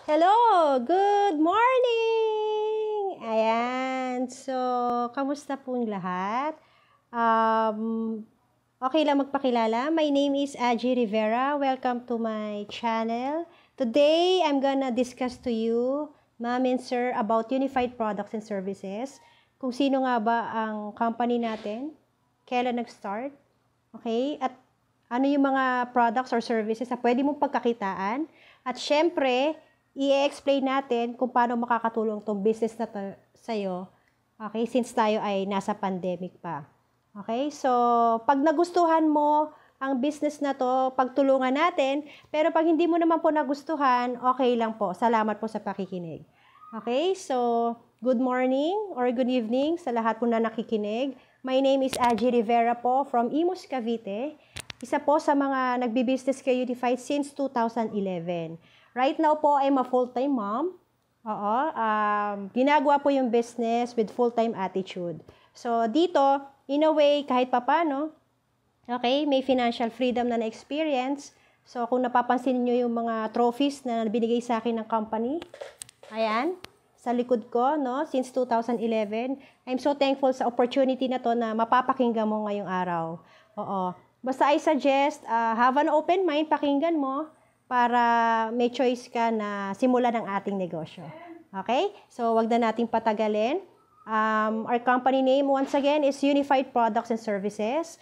Hello! Good morning! Ayan. So, kamusta pong lahat? Okay lang magpakilala. My name is Aji Rivera. Welcome to my channel. Today, I'm gonna discuss to you, ma'am and sir, about Unified Products and Services. Kung sino nga ba ang company natin, kailan nag-start, okay? At ano yung mga products or services na pwede mong pagkakitaan. At syempre, i-explain natin kung paano makakatulong tong business na sa'yo, okay, since tayo ay nasa pandemic pa. Okay, so pag nagustuhan mo ang business na to, pagtulungan natin, pero pag hindi mo naman po nagustuhan, okay lang po. Salamat po sa pakikinig. Okay, so good morning or good evening sa lahat po na nakikinig. My name is Aji Rivera po from Imus, Cavite. Isa po sa mga nagbi-business kay Unified since 2011. Right now po, I'm a full-time mom. Oo, ginagawa po yung business with full-time attitude. So, dito, in a way, kahit papano, okay, may financial freedom na na-experience. So, kung napapansin nyo yung mga trophies na binigay sa akin ng company, ayan, sa likod ko, no, since 2011, I'm so thankful sa opportunity na to na mapapakinggan mo ngayong araw. Oo. Basta I suggest, have an open mind, pakinggan mo, para may choice ka na simulan ng ating negosyo. Okay? So, wag na nating patagalin. Our company name, once again, is Unified Products and Services.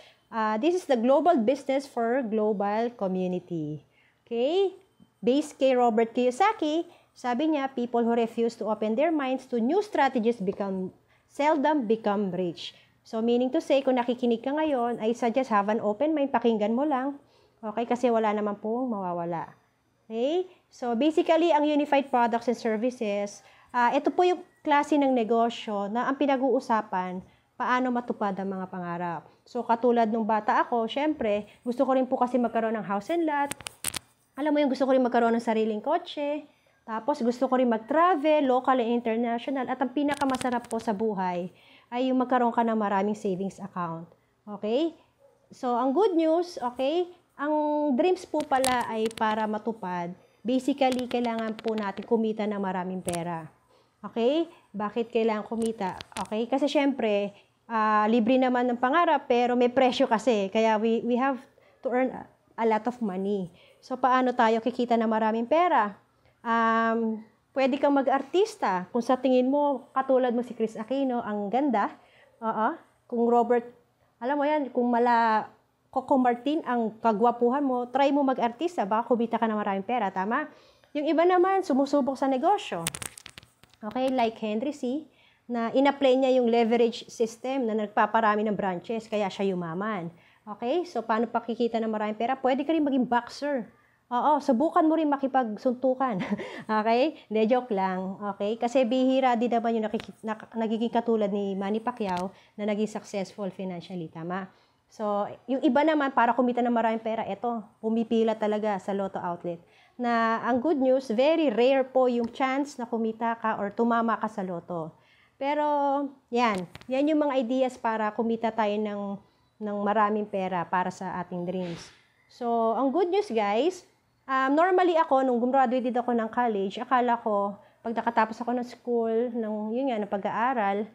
This is the global business for global community. Okay? Based kay Robert Kiyosaki, sabi niya, people who refuse to open their minds to new strategies seldom become rich. So, meaning to say, kung nakikinig ka ngayon, I suggest have an open mind, pakinggan mo lang. Okay? Kasi wala naman pong mawawala. Okay? So, basically, ang Unified Products and Services, ito po yung klase ng negosyo na ang pinag-uusapan, paano matupad ang mga pangarap. So, katulad nung bata ako, syempre, gusto ko rin po kasi magkaroon ng house and lot. Alam mo yung gusto ko rin magkaroon ng sariling kotse. Tapos, gusto ko rin mag-travel, local and international. At ang pinakamasarap po sa buhay ay yung magkaroon ka ng maraming savings account. Okay? So, ang good news, okay, ang dreams po pala ay para matupad. Basically, kailangan po natin kumita ng maraming pera. Okay? Bakit kailangan kumita? Okay? Kasi syempre, libre naman ng pangarap, pero may presyo kasi. Kaya we have to earn a lot of money. So, paano tayo kikita ng maraming pera? Pwede kang mag-artista. Kung sa tingin mo, katulad mo si Chris Aquino, ang ganda. Kung Robert, alam mo yan, kung Coco Martin, ang kagwapuhan mo, try mo mag-artista, baka kumita ka ng maraming pera, tama? Yung iba naman, sumusubok sa negosyo. Okay, like Henry C., na in-apply niya yung leverage system na nagpaparami ng branches, kaya siya yumaman. Okay, so paano pakikita ng maraming pera? Pwede ka rin maging boxer. Oo, subukan mo rin makipagsuntukan. Okay? Hindi, joke lang. Okay? Kasi bihira din naman yung nagiging katulad ni Manny Pacquiao na naging successful financially, tama? So, yung iba naman, para kumita ng maraming pera, eto, pumipila talaga sa Lotto outlet. Na ang good news, very rare po yung chance na kumita ka or tumama ka sa Lotto. Pero, yan yung mga ideas para kumita tayo ng maraming pera para sa ating dreams. So, ang good news guys, normally ako, nung gumraduate ako ng college, akala ko, pag nakatapos ako ng school, ng pag-aaral,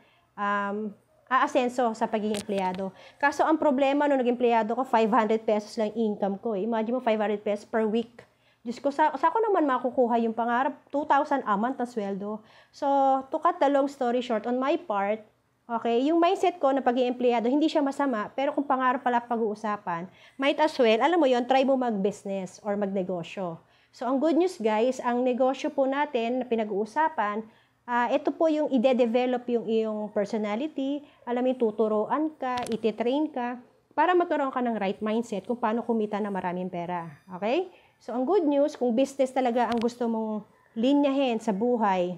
aasenso sa pagiging empleyado. Kaso ang problema nung naging empleyado ko, 500 pesos lang income ko. Imagine mo, 500 pesos per week. Diyos ko, sa ako naman makukuha yung pangarap, 2,000 a month na sweldo. So, to cut the long story short, on my part, okay, yung mindset ko na pagiging empleyado, hindi siya masama, pero kung pangarap pala pag-uusapan, might as well, alam mo yon, try mo mag-business or magnegosyo. So, ang good news guys, ang negosyo po natin na pinag-uusapan, ito po yung ide-develop yung iyong personality, alam mo yung tuturuan ka, ititrain ka, para magkaroon ka ng right mindset kung paano kumita ng maraming pera. Okay? So, ang good news, kung business talaga ang gusto mong linyahin sa buhay,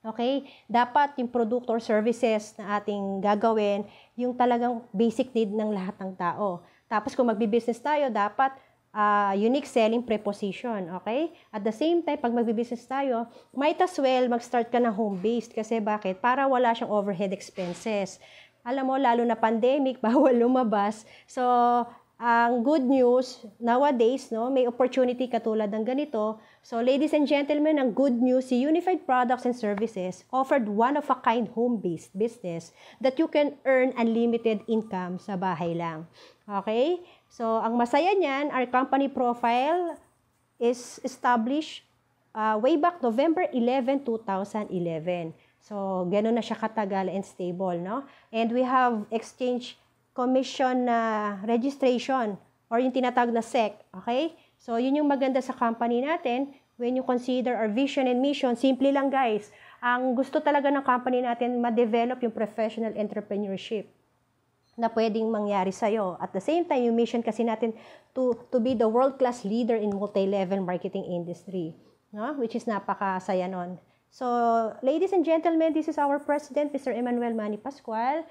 okay, dapat yung product or services na ating gagawin, yung talagang basic need ng lahat ng tao. Tapos, kung magbi-business tayo, dapat unique selling preposition, okay? At the same time, pag magbi-business tayo, might as well mag-start ka ng home-based. Kasi bakit? Para wala siyang overhead expenses. Alam mo, lalo na pandemic, bawal lumabas. So, ang good news, nowadays, no, may opportunity katulad ng ganito. So, ladies and gentlemen, ang good news, si Unified Products and Services offered one-of-a-kind home-based business that you can earn unlimited income sa bahay lang. Okay? So, ang masaya niyan, our company profile is established way back November 11, 2011. So, gano'n na siya katagal and stable, no? And we have exchange commission na registration or yung tinatawag na SEC, okay? So, yun yung maganda sa company natin when you consider our vision and mission. Simple lang, guys. Ang gusto talaga ng company natin, ma-develop yung professional entrepreneurship na pwedeng mangyari sa'yo. At the same time, yung mission kasi natin to be the world-class leader in multi-level marketing industry, no? Which is napakasaya nun. So, ladies and gentlemen, this is our president, Mr. Emmanuel Manny Pascual.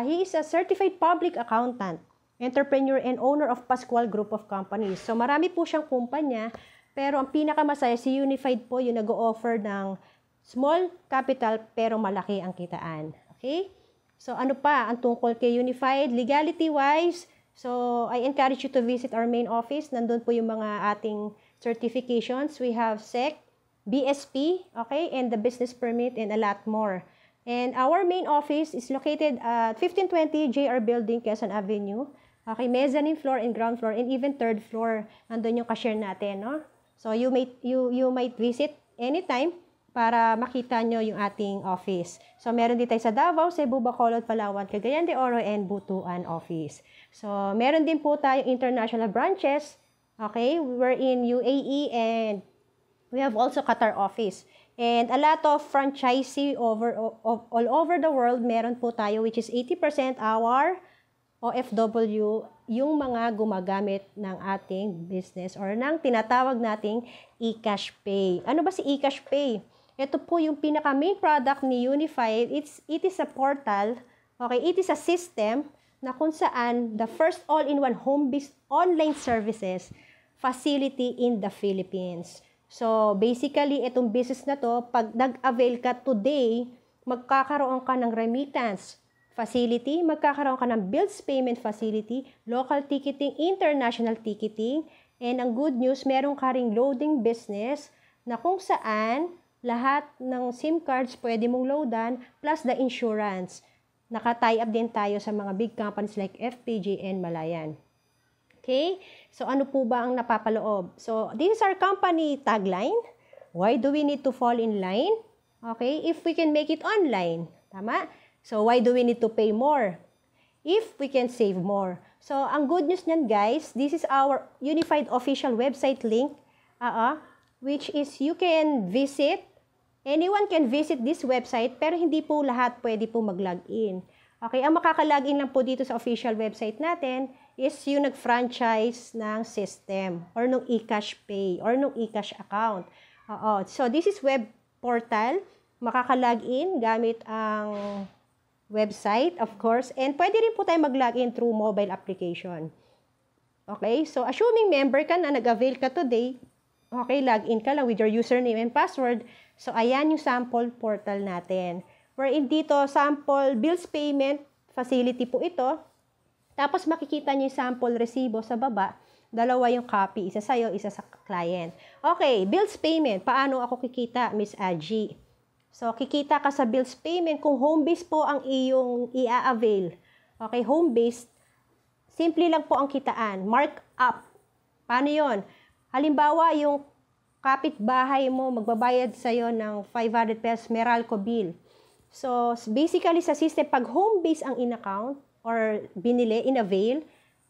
He is a certified public accountant, entrepreneur, and owner of Pascual Group of Companies. So, marami po siyang kumpanya, pero ang pinakamasaya, si Unified po yung nag-o-offer ng small capital, pero malaki ang kitaan. Okay? So, ano pa ang tungkol kay Unified? Legality-wise, so, I encourage you to visit our main office. Nandun po yung mga ating certifications. We have SEC, BSP, okay, and the business permit, and a lot more. And our main office is located at 1520 JR Building, Quezon Avenue. Okay, mezzanine floor and ground floor and even third floor. Nandun yung cashier natin, no? So, you might visit anytime para makita nyo yung ating office. So, meron din tayo sa Davao, Cebu, Bacolod, Palawan, Cagayan de Oro, and Butuan office. So, meron din po tayong international branches. Okay, we're in UAE and we have also Qatar office. And a lot of franchisee all over the world, meron po tayo, which is 80% our OFW, yung mga gumagamit ng ating business or ng tinatawag nating eCash Pay. Ano ba si eCash Pay? Ito po yung pinaka-main product ni Unified. It is a portal, okay, it is a system na kung saan the first all-in-one home-based online services facility in the Philippines. So, basically, itong business na to, pag nag-avail ka today, magkakaroon ka ng remittance facility, magkakaroon ka ng bills payment facility, local ticketing, international ticketing, and ang good news, meron ka ring loading business na kung saan lahat ng SIM cards pwede mong loadan plus the insurance. Naka-tie up din tayo sa mga big companies like FPG and Malayan. Okay? So, ano po ba ang napapaloob? So, this is our company tagline. Why do we need to fall in line? Okay? If we can make it online. Tama? So, why do we need to pay more? If we can save more. So, ang good news niyan, guys, this is our Unified official website link, which is you can visit. Anyone can visit this website, pero hindi po lahat pwede po mag-login. Okay? Ang makaka-login lang po dito sa official website natin is yung nag-franchise ng system or nung eCash Pay or nung eCash account. So, this is web portal. Makaka-login gamit ang website, of course. And pwede rin po tayo mag-login through mobile application. Okay? So, assuming member ka na, nag-avail ka today, okay, login ka lang with your username and password. So, ayan yung sample portal natin. Wherein dito, sample bills payment facility po ito. Tapos makikita niyo yung sample resibo sa baba. Dalawa yung copy, isa sa'yo, isa sa client. Okay, bills payment. Paano ako kikita, Miss Aji? So, kikita ka sa bills payment kung home-based po ang iyong i-avail. Okay, home-based. Simple lang po ang kitaan. Mark up. Paano yon? Halimbawa, yung kapitbahay mo magbabayad sa'yo ng 500 pesos Meralco bill. So, basically sa system, pag home-based ang in-account, or binili, in-avail,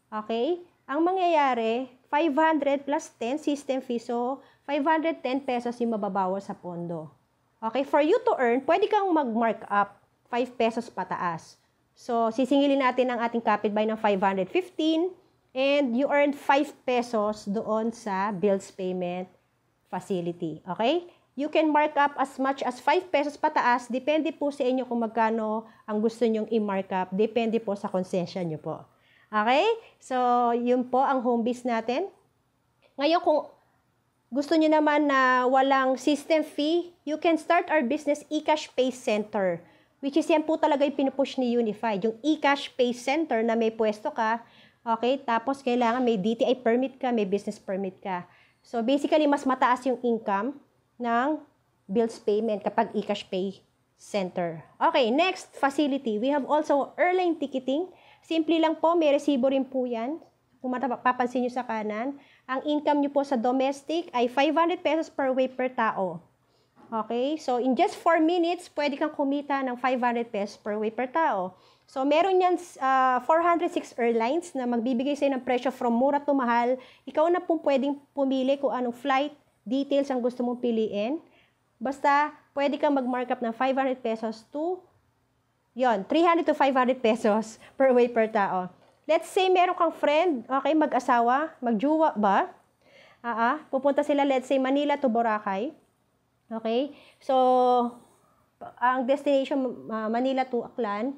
okay? Ang mangyayari, 500 plus 10 system fee, so 510 pesos yung mababawas sa pondo. Okay, for you to earn, pwede kang mag-mark up 5 pesos pataas. So, sisingilin natin ang ating kapitbahay ng 515 and you earn 5 pesos doon sa bills payment facility. Okay? You can mark up as much as 5 pesos pataas. Depende po sa inyo kung magkano ang gusto nyong i-mark up. Depende po sa konsensya nyo po. Okay? So, yun po ang home base natin. Ngayon, kung gusto nyo naman na walang system fee, you can start our business eCash Pay Center. Which is yan po talaga yung pinupush ni Unified. Yung eCash Pay Center na may pwesto ka, Okay? Tapos, kailangan may DTI permit ka, may business permit ka. So, basically, mas mataas yung income ng bills payment kapag eCash Pay Center. Okay, next facility. We have also airline ticketing. Simple lang po, may resibo rin po yan. Kung mapapansin nyo sa kanan, ang income nyo po sa domestic ay 500 pesos per way per tao. Okay, so in just 4 minutes, pwede kang kumita ng 500 pesos per way per tao. So, meron yan 406 airlines na magbibigay sa'yo ng presyo from mura to mahal. Ikaw na po pwedeng pumili kung anong flight details ang gusto mong piliin. Basta, pwede kang mag-markup ng 500 pesos to, 300 to 500 pesos per way per tao. Let's say, meron kang friend, okay, mag-asawa, magjuwa ba? Pupunta sila, let's say, Manila to Boracay. Okay? So, ang destination, Manila to Aklan.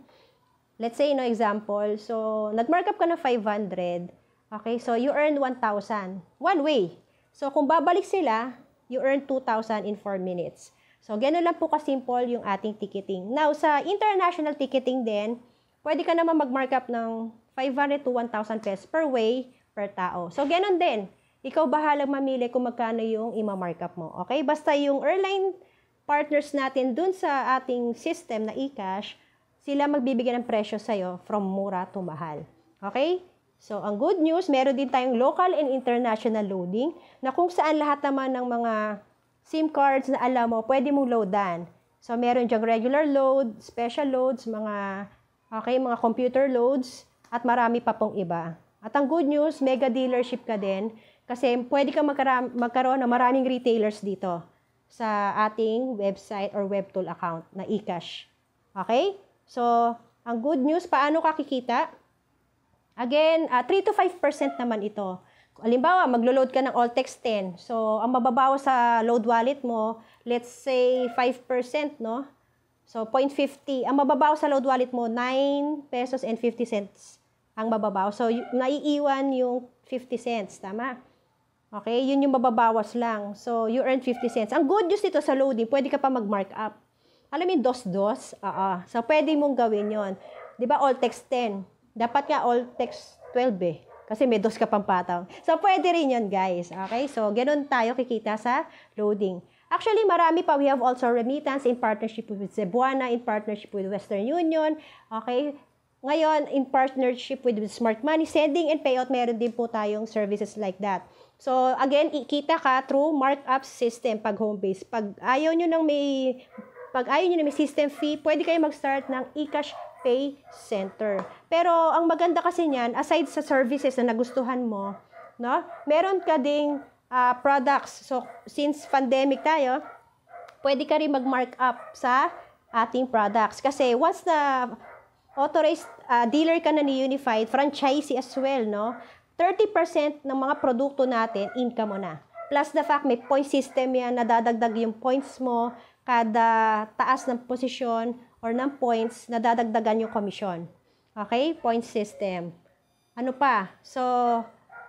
Let's say, example. So, nag-markup ka ng 500. Okay? So, you earn 1,000. One way. So, kung babalik sila, you earn 2,000 in 4 minutes. So, gano'n lang po kasimple yung ating ticketing. Now, sa international ticketing din, pwede ka naman mag-markup ng 500 to 1,000 pesos per way per tao. So, gano'n din. Ikaw bahalang mamili kung magkano yung ima-markup mo. Okay? Basta yung airline partners natin dun sa ating system na eCash, sila magbibigay ng presyo sa'yo from mura to mahal. Okay? So, ang good news, meron din tayong local and international loading na kung saan lahat naman ng mga SIM cards na alam mo, pwede mong loadan. So, meron diyang regular load, special loads, mga computer loads, at marami pa pong iba. At ang good news, mega dealership ka din. Kasi pwede kang magkaroon ng maraming retailers dito sa ating website or webtool account na eCash. Okay? So, ang good news, paano ka kikita? Again, 3 to 5% naman ito. Halimbawa, maglo-load ka ng Alltex 10. So, ang mababawas sa load wallet mo, let's say 5%, no? So, 0.50. Ang mababawas sa load wallet mo, 9 pesos and 50 cents ang mababawas. So, naiiwan yung 50 cents. Tama? Okay, yun yung mababawas lang. So, you earn 50 cents. Ang good news dito sa loading, pwede ka pa mag-mark up. Alam mo yung dos-dos? So, pwede mong gawin yon. Di ba, Alltex 10? Dapat nga Alltex 12 eh. Kasi may dos ka pang pataw. So, pwede rin yun, guys. Okay, so, ganun tayo kikita sa loading. Actually, marami pa. We have also remittance in partnership with Cebuana, in partnership with Western Union. Okay, ngayon, in partnership with Smart Money, sending and payout, meron din po tayong services like that. So, again, ikita ka through markup system pag home-based. Pag ayaw nyo ng may system fee, pwede kayo mag-start ng eCash Pay Center. Pero, ang maganda kasi niyan, aside sa services na nagustuhan mo, no, meron ka ding products. So, since pandemic tayo, pwede ka rin mag-markup sa ating products. Kasi, once na authorized dealer ka na ni Unified, franchisee as well, no? 30% ng mga produkto natin, income mo na. Plus the fact, may point system yan, nadadagdag yung points mo, kada taas ng posisyon or ng points, nadadagdagan yung commission. Okay? Point system. Ano pa? So,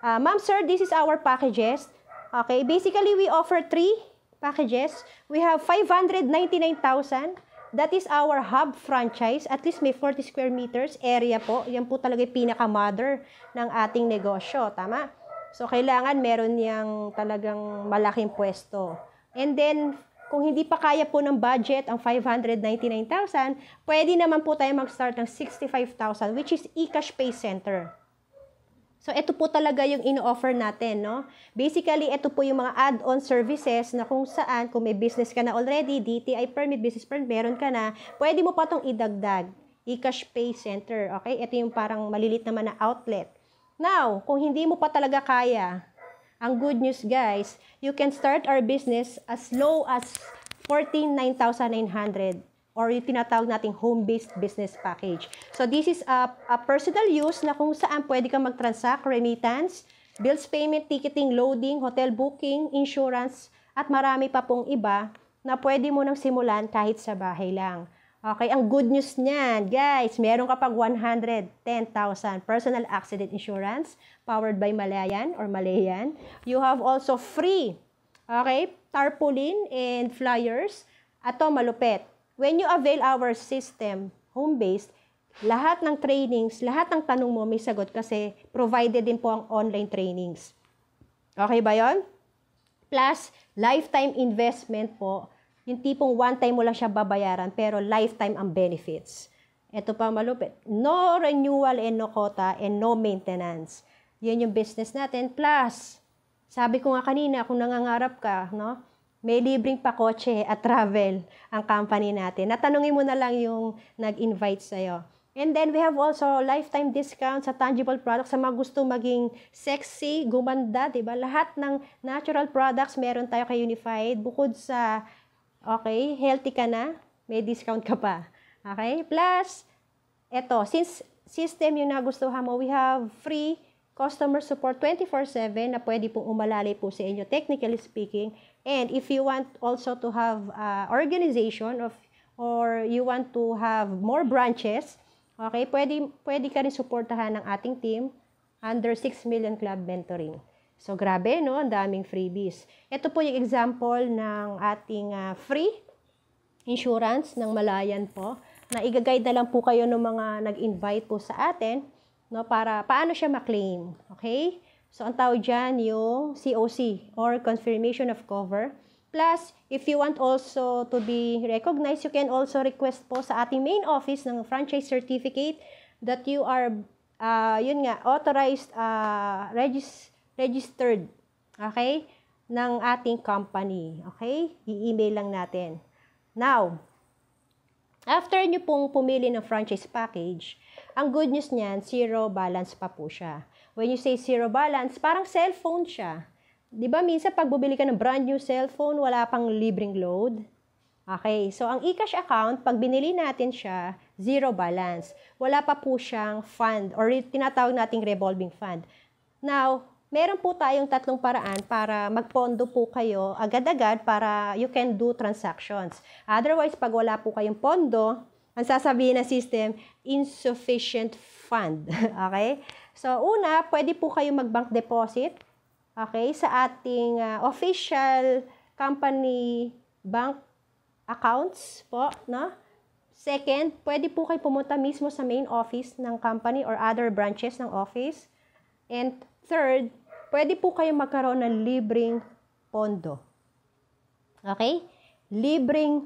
ma'am, sir, this is our packages. Okay? Basically, we offer 3 packages. We have 599,000. That is our hub franchise. At least may 40 square meters area po. Yan po talaga yung pinaka-mother ng ating negosyo. Tama? So, kailangan meron niyang talagang malaking pwesto. And then, kung hindi pa kaya po ng budget ang 599,000, pwede naman po tayo mag-start ng 65,000, which is eCash Pay Center. So, ito po talaga yung ino-offer natin, no? Basically, ito po yung mga add-on services na kung saan, kung may business ka na already, DTI permit, business permit, meron ka na, pwede mo pa itong idagdag. eCash Pay Center, okay? Ito yung parang malilit naman na outlet. Now, kung hindi mo pa talaga kaya, ang good news, guys, you can start our business as low as 49,900 or yung tinatawag nating home-based business package. So, this is a personal use na kung saan pwede kang mag-transact, remittance, bills payment, ticketing, loading, hotel booking, insurance, at marami pa pong iba na pwede mo nang simulan kahit sa bahay lang. Okay, ang good news niyan, guys, meron ka pag 110,000 personal accident insurance powered by Malayan or Malayan. You have also free, okay, tarpaulin and flyers. Ato malupit. When you avail our system, home-based, lahat ng trainings, lahat ng tanong mo may sagot kasi provided din po ang online trainings. Okay ba yon? Plus, lifetime investment po. Yung tipong one time mo lang siya babayaran pero lifetime ang benefits. Ito pa malupit. No renewal and no quota and no maintenance. Yan yung business natin. Plus, sabi ko nga kanina, kung nangangarap ka, no, may libreng pakotse at travel ang company natin. Natanungin mo na lang yung nag-invite sa'yo. And then, we have also lifetime discount sa tangible products sa mga gusto maging sexy, gumanda, diba? Lahat ng natural products meron tayo kay Unified. Bukod sa, okay, healthy ka na, may discount ka pa. Okay? Plus, eto, since system yung nagustuhan mo, we have free customer support 24/7 na pwede pong umalalay po sa inyo, technically speaking. And if you want also to have organization or you want to have more branches, okay, pwede ka rin suportahan ng ating team under 6 Million Club Mentoring. So, grabe, no? Ang daming freebies. Ito po yung example ng ating free insurance ng Malayan po, na i-guide na lang po kayo ng mga nag-invite po sa atin, no, para paano siya ma-claim. Okay? So, ang tawag dyan yung COC or Confirmation of Cover. Plus, if you want also to be recognized, you can also request po sa ating main office ng franchise certificate that you are, yun nga, authorized, registered, okay, ng ating company. Okay? I-email lang natin. Now, after nyo pong pumili ng franchise package, ang good news niyan, zero balance pa po siya. When you say zero balance, parang cellphone siya. Di ba minsan pag bumili ka ng brand new cellphone, wala pang libreng load? Okay, so ang eCash account, pag binili natin siya, zero balance. Wala pa po siyang fund or tinatawag nating revolving fund. Now, meron po tayong tatlong paraan para magpondo po kayo agad-agad para you can do transactions. Otherwise, pag wala po kayong pondo, ang sasabihin ng system, insufficient fund. Okay? So, una, pwede po kayong mag-bank deposit, okay, sa ating official company bank accounts po, no? Second, pwede po kayo pumunta mismo sa main office ng company or other branches ng office. And third, pwede po kayong magkaroon ng libreng pondo. Okay? Libreng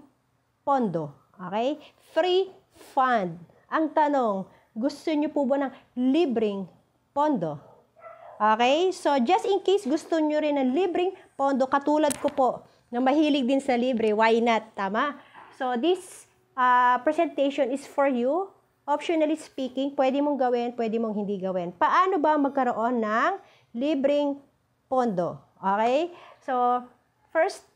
pondo. Okay? Free fund. Ang tanong, gusto nyo po ba ng libreng pondo? Okay? So, just in case gusto nyo rin ng libreng pondo, katulad ko po, na mahilig din sa libre, why not? Tama? So, this presentation is for you. Optionally speaking, pwede mong gawin, pwede mong hindi gawin. Paano ba magkaroon ng libreng pondo? Okay? So, first,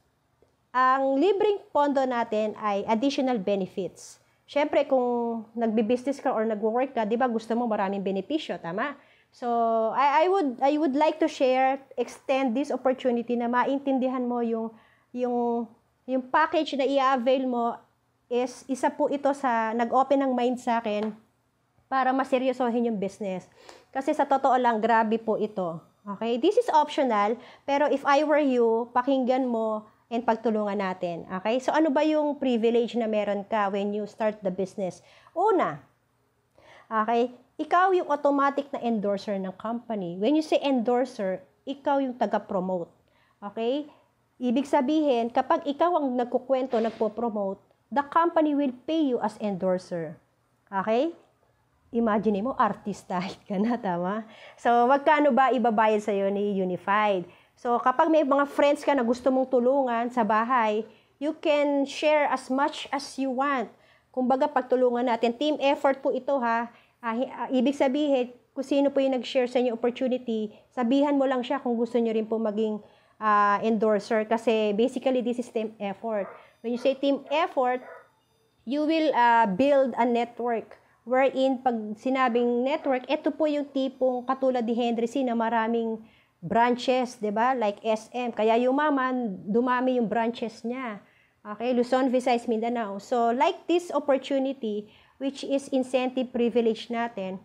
ang libreng pondo natin ay additional benefits. Siyempre, kung nagbi-business ka or nagwo-work ka, di ba gusto mo maraming benepisyo, tama? So, I would like to extend this opportunity na maintindihan mo yung package na i-avail mo is isa po ito sa nag-open ng mind sa akin para maseryosohin yung business. Kasi sa totoo lang, grabe po ito. Okay? This is optional, pero if I were you, pakinggan mo and pagtulungan natin. Okay? So, ano ba yung privilege na meron ka when you start the business? Una, okay, ikaw yung automatic na endorser ng company. When you say endorser, ikaw yung taga-promote. Okay? Ibig sabihin, kapag ikaw ang nagkukwento, nagpo-promote, the company will pay you as endorser. Okay? Imagine mo, artista ka na, tama? So, magkano ba ibabayad sa'yo ni Unified? So, kapag may mga friends ka na gusto mong tulungan sa bahay, you can share as much as you want. Kumbaga, pagtulungan natin, team effort po ito, ha? Ibig sabihin, kung sino po yung nag-share sa inyo opportunity, sabihan mo lang siya kung gusto nyo rin po maging endorser. Kasi, basically, this is team effort. When you say team effort, you will build a network wherein pag sinabing network, ito po yung tipong katulad ni Henry C. na maraming branches, di ba? Like SM. Kaya yumaman, dumami yung branches niya. Okay? Luzon, Visayas, Mindanao. So, like this opportunity, which is incentive privilege natin,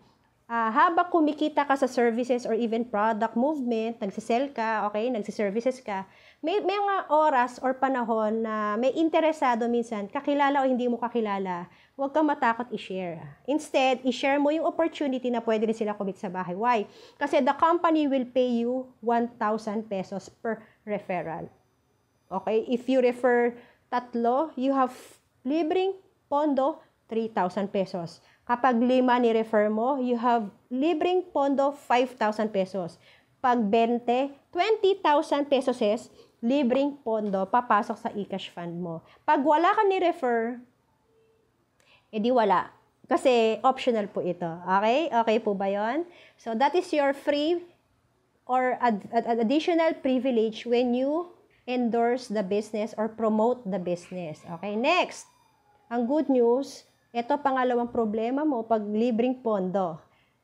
habang kumikita ka sa services or even product movement, nagsisell ka, okay, nagsiservices ka, may mga oras or panahon na may interesado minsan, kakilala o hindi mo kakilala, huwag kang matakot i-share. Instead, i-share mo yung opportunity na pwede rin sila commit sa bahay. Why? Kasi the company will pay you 1,000 pesos per referral. Okay? If you refer 3, you have libreng pondo, 3,000 pesos. Kapag 5 ni-refer mo, you have libreng pondo, 5,000 pesos. Pag 20, 20,000 pesos libreng pondo, papasok sa e-cash fund mo. Pag wala ka ni-refer, edi wala. Kasi optional po ito. Okay? Okay po ba yon? So, that is your free or additional privilege when you endorse the business or promote the business. Okay? Next, ang good news, ito pangalawang problema mo pag libreng pondo.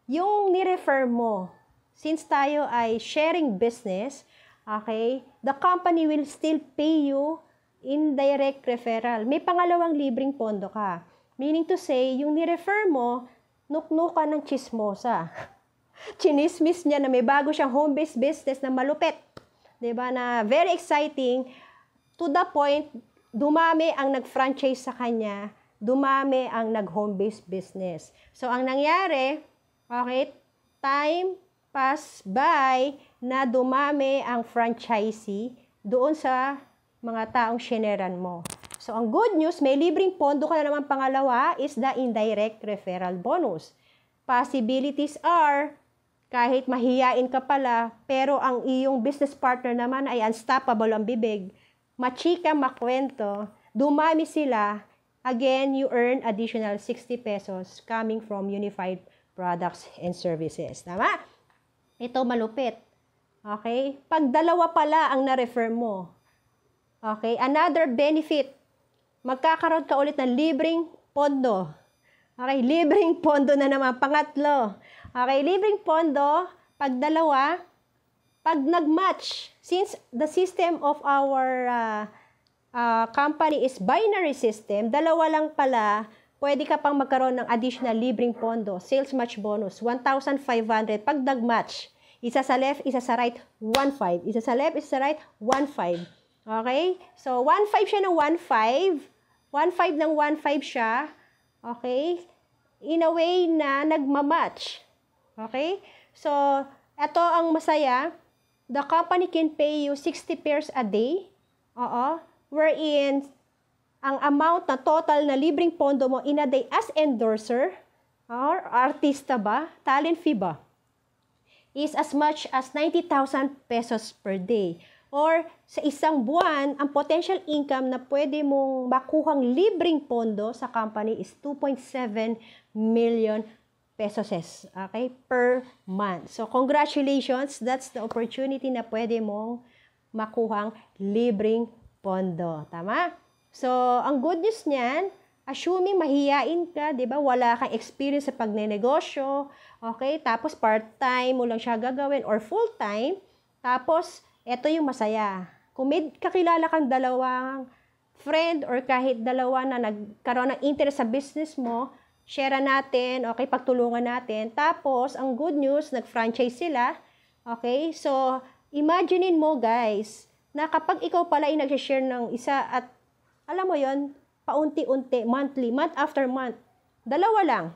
Yung ni-refer mo, since tayo ay sharing business, okay, the company will still pay you indirect referral. May pangalawang libreng pondo ka. Meaning to say, yung ni-refer mo, nuknuka ng chismosa. Chinismis niya na may bago siyang home-based business na malupit. Diba? Na very exciting. To the point, dumami ang nag-franchise sa kanya, dumami ang nag-home-based business. So, ang nangyari, okay, time pass by na dumami ang franchisee doon sa mga taong shineran mo. So, ang good news, may libreng pondo ka na naman pangalawa is the indirect referral bonus. Possibilities are, kahit mahiyain ka pala, pero ang iyong business partner naman ay unstoppable ang bibig, machika makwento, dumami sila, again, you earn additional 60 pesos coming from Unified Products and Services. Tama? Ito malupit. Okay? Pag dalawa pala ang na-refer mo, okay, another benefit, magkakaroon ka ulit ng libreng pondo. Okay, libreng pondo na naman. Pangatlo. Okay, libreng pondo, pag dalawa, pag nag-match, since the system of our company is binary system, dalawa lang pala, pwede ka pang magkaroon ng additional libreng pondo, sales match bonus, 1,500 pag nag-match. Isa sa left, isa sa right, 1,500. Isa sa left, isa sa right, 1,500. Okay? So, 1,500 siya ng 1,500. 1,500 ng 1,500 siya. Okay? In a way na nagmamatch. Okay? So, ito ang masaya. The company can pay you 60 pairs a day. Oo. Wherein, ang amount na total na libreng pondo mo in a day as endorser, or artista ba, talent fee ba, is as much as 90,000 pesos per day. Or sa isang buwan, ang potential income na pwede mong makuhang libreng pondo sa company is 2.7 million pesos, okay, per month. So, congratulations, that's the opportunity na pwede mong makuhang libreng pondo. Tama? So, ang good news niyan, assuming mahiyain ka, di ba, wala kang experience sa pagnenegosyo, okay, tapos part-time mo lang siya gagawin or full-time, tapos, eto yung masaya. Kung may kakilala kang dalawang friend or kahit dalawa na nagkaroon ng interest sa business mo, share natin, okay, pagtulungan natin. Tapos, ang good news, nag-franchise sila, okay, so, imaginein mo guys, na kapag ikaw pala ay nag-share ng isa at, alam mo yon, paunti-unti, monthly, month after month, dalawa lang.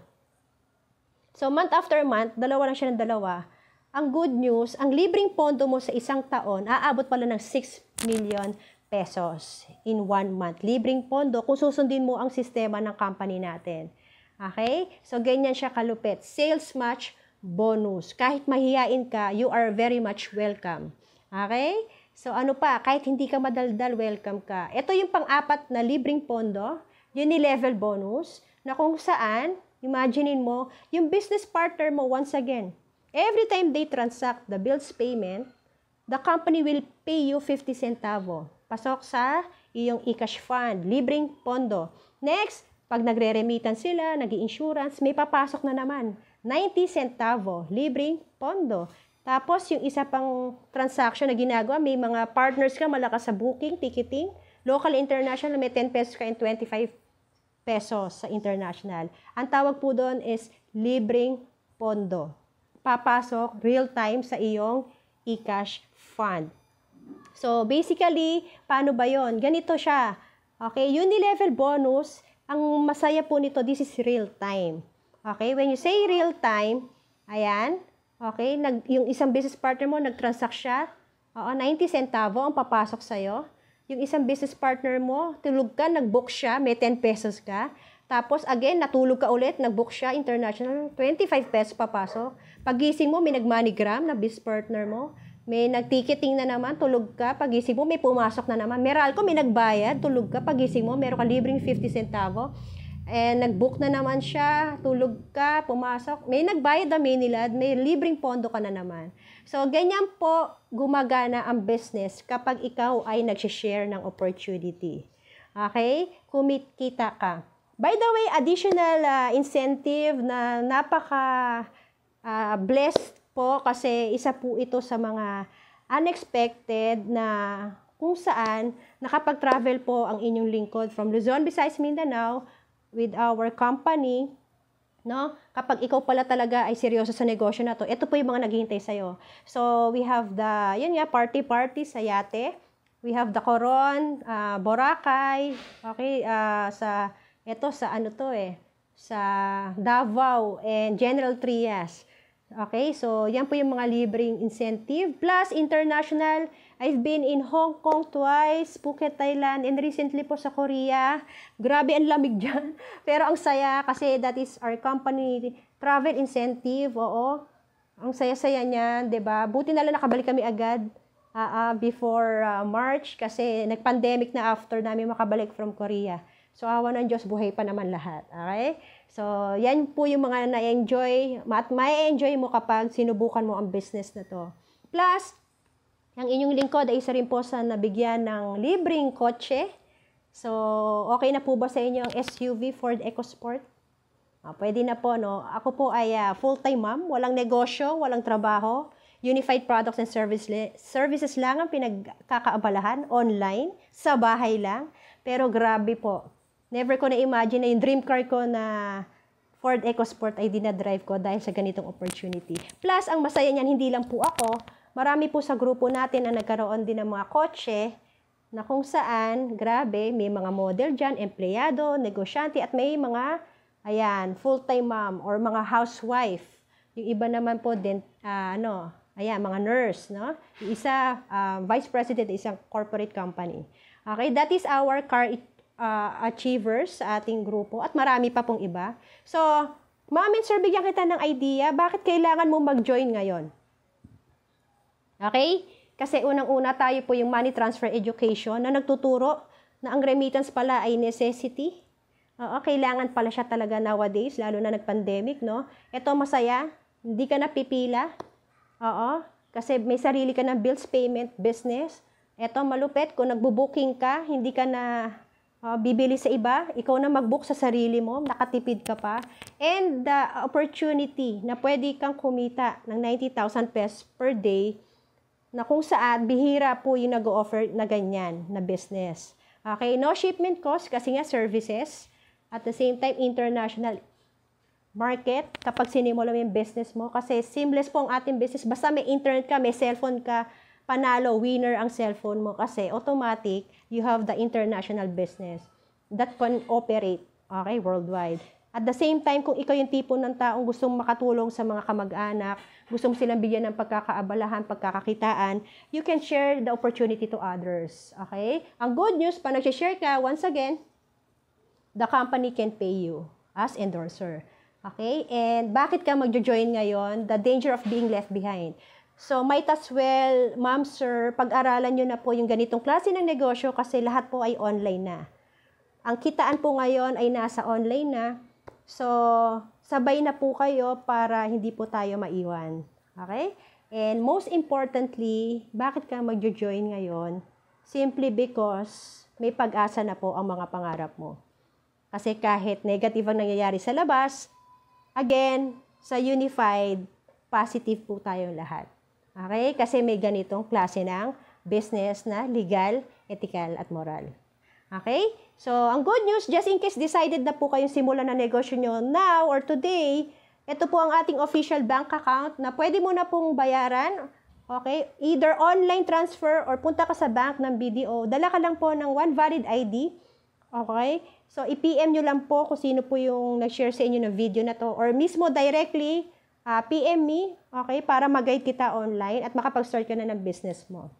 So, month after month, dalawa lang siya ng dalawa. Ang good news, ang libreng pondo mo sa isang taon, aabot pala ng 6 million pesos in 1 month. Libreng pondo kung susundin mo ang sistema ng company natin. Okay? So, ganyan siya kalupit. Sales match bonus. Kahit mahihain ka, you are very much welcome. Okay? So, ano pa? Kahit hindi ka madaldal, welcome ka. Ito yung pang-apat na libreng pondo, uni-level bonus, na kung saan, imaginein mo, yung business partner mo, once again, every time they transact the bills payment, the company will pay you 50 centavo. Pasok sa iyong e-cash fund, libreng pondo. Next, pag nagre-remittance sila, nag-i-insurance, may papasok na naman. 90 centavo, libreng pondo. Tapos, yung isa pang transaction na ginagawa, may mga partners ka, malakas sa booking, ticketing, local, international, may 10 pesos ka and 25 pesos sa international. Ang tawag po doon is libreng pondo. Papasok real time sa iyong eCash fund. So, basically, paano ba yon? Ganito siya. Okay, uni-level bonus, ang masaya po nito, this is real time. Okay, when you say real time, ayan, okay, yung isang business partner mo, nag-transact siya, 90 centavo ang papasok sa'yo. Yung isang business partner mo, tulog ka, nag-book siya, may 10 pesos ka. Tapos, again, natulog ka ulit, nag-book siya, international, 25 pesos papasok. Pagising mo, may nag-moneygram na business partner mo. May nag-ticketing na naman, tulog ka, pagising mo, may pumasok na naman. Meralco, may nagbayad, tulog ka, pagising mo, meron ka libreng 50 centavo. And nag-book na naman siya, tulog ka, pumasok. May nagbayad na Maynilad, may libreng pondo ka na naman. So, ganyan po gumagana ang business kapag ikaw ay nag-share ng opportunity. Okay? Kumikita ka. By the way, additional incentive na napaka-blessed po kasi isa po ito sa mga unexpected na kung saan nakapag-travel po ang inyong lingkod from Luzon, Visayas, Mindanao with our company, no? Kapag ikaw pala talaga ay seryoso sa negosyo na to, ito po yung mga naghihintay sa'yo. So, we have the, yun nga, party sa Yate. We have the Coron, Boracay, okay, sa ano to sa Davao and General Trias. Okay, so yan po yung mga libreng incentive. Plus, international, I've been in Hong Kong twice, Phuket, Thailand, and recently po sa Korea. Grabe, ang lamig dyan. Pero ang saya kasi that is our company travel incentive, oo. Ang saya-saya niyan, 'di ba? Buti na lang nakabalik kami agad before March kasi nag-pandemic na after namin makabalik from Korea. So, awa ng Diyos, buhay pa naman lahat. Okay? So, yan po yung mga na-enjoy at may-enjoy mo kapag sinubukan mo ang business na to. Plus, ang inyong lingkod ay isa rin po sa nabigyan ng libreng kotse. So, okay na po ba sa inyo ang SUV Ford EcoSport? Pwede na po, no? Ako po ay full-time ma'am, walang negosyo, walang trabaho. Unified Products and Services lang ang pinagkakaabalahan, online, sa bahay lang. Pero grabe po. Never ko na-imagine na yung dream car ko na Ford EcoSport ay dinadrive ko dahil sa ganitong opportunity. Plus, ang masaya niyan, hindi lang po ako, marami po sa grupo natin na nagkaroon din ng mga kotse na kung saan, grabe, may mga model dyan, empleyado, negosyante, at may mga, ayan, full-time mom or mga housewife. Yung iba naman po din, mga nurse, no? Yung isa, vice president, isang corporate company. Okay, that is our car achievers sa ating grupo at marami pa pong iba. So, ma'am and sir, bigyan kita ng idea, bakit kailangan mo mag-join ngayon? Okay? Kasi unang-una tayo po yung money transfer education na nagtuturo na ang remittance pala ay necessity. Kailangan pala siya talaga nowadays, lalo na nag-pandemic, no? Ito masaya, hindi ka napipila. Kasi may sarili ka ng bills payment business. Ito malupit, kung nagbo-booking ka, hindi ka na bibili sa iba, ikaw na mag-book sa sarili mo, nakatipid ka pa. And the opportunity na pwede kang kumita ng 90,000 pesos per day na kung saan bihira po yung nag-offer na ganyan na business. Okay, no shipment cost kasi nga services. At the same time, international market kapag sinimula mo yung business mo. Kasi seamless po ang ating business. Basta may internet ka, may cellphone ka, panalo, winner ang cellphone mo kasi automatic, you have the international business that can operate, okay, worldwide. At the same time, kung ikaw yung tipo ng taong gustong makatulong sa mga kamag-anak, gustong silang bigyan ng pagkakaabalahan, pagkakakitaan, you can share the opportunity to others, okay? Ang good news, pa nag-share ka, once again, the company can pay you as endorser, okay? And bakit ka mag-join ngayon? The danger of being left behind. So, might as well, ma'am, sir, pag-aralan nyo na po yung ganitong klase ng negosyo kasi lahat po ay online na. Ang kitaan po ngayon ay nasa online na. So, sabay na po kayo para hindi po tayo maiwan. Okay? And most importantly, bakit ka mag-join ngayon? Simply because may pag-asa na po ang mga pangarap mo. Kasi kahit negative ang nangyayari sa labas, again, sa unified, positive po tayong lahat. Okay? Kasi may ganitong klase ng business na legal, ethical, at moral. Okay? So, ang good news, just in case decided na po kayong simulan na negosyo nyo now or today, ito po ang ating official bank account na pwede mo na pong bayaran. Okay? Either online transfer or punta ka sa bank ng BDO. Dala ka lang po ng one valid ID. Okay? So, i-PM nyo lang po kung sino po yung nag-share sa inyo ng video na to. Or mismo directly, PM me, okay, para mag-guide kita online at makapag-start ka na ng business mo.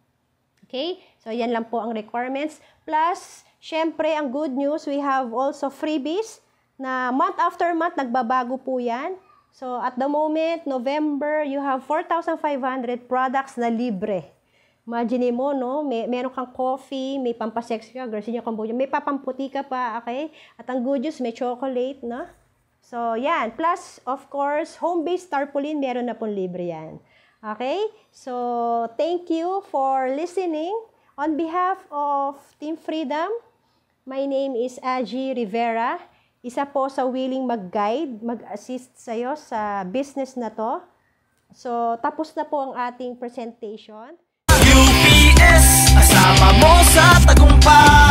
Okay? So, yan lang po ang requirements. Plus, syempre, ang good news, we have also freebies na month after month, nagbabago po yan. So, at the moment, November, you have 4,500 products na libre. Imagine mo, no? Meron kang coffee, may pampasex ka, Garcinia Kombucha, may papamputi ka pa, okay? At ang good news, may chocolate, no? So, yan. Plus, of course, home-based tarpaulin, meron na pong libre yan. Okay? So, thank you for listening. On behalf of Team Freedom, my name is Aji Rivera. Isa po sa willing mag-guide, mag-assist sa'yo sa business na to. So, tapos na po ang ating presentation. UPS, kasama mo sa tagumpay.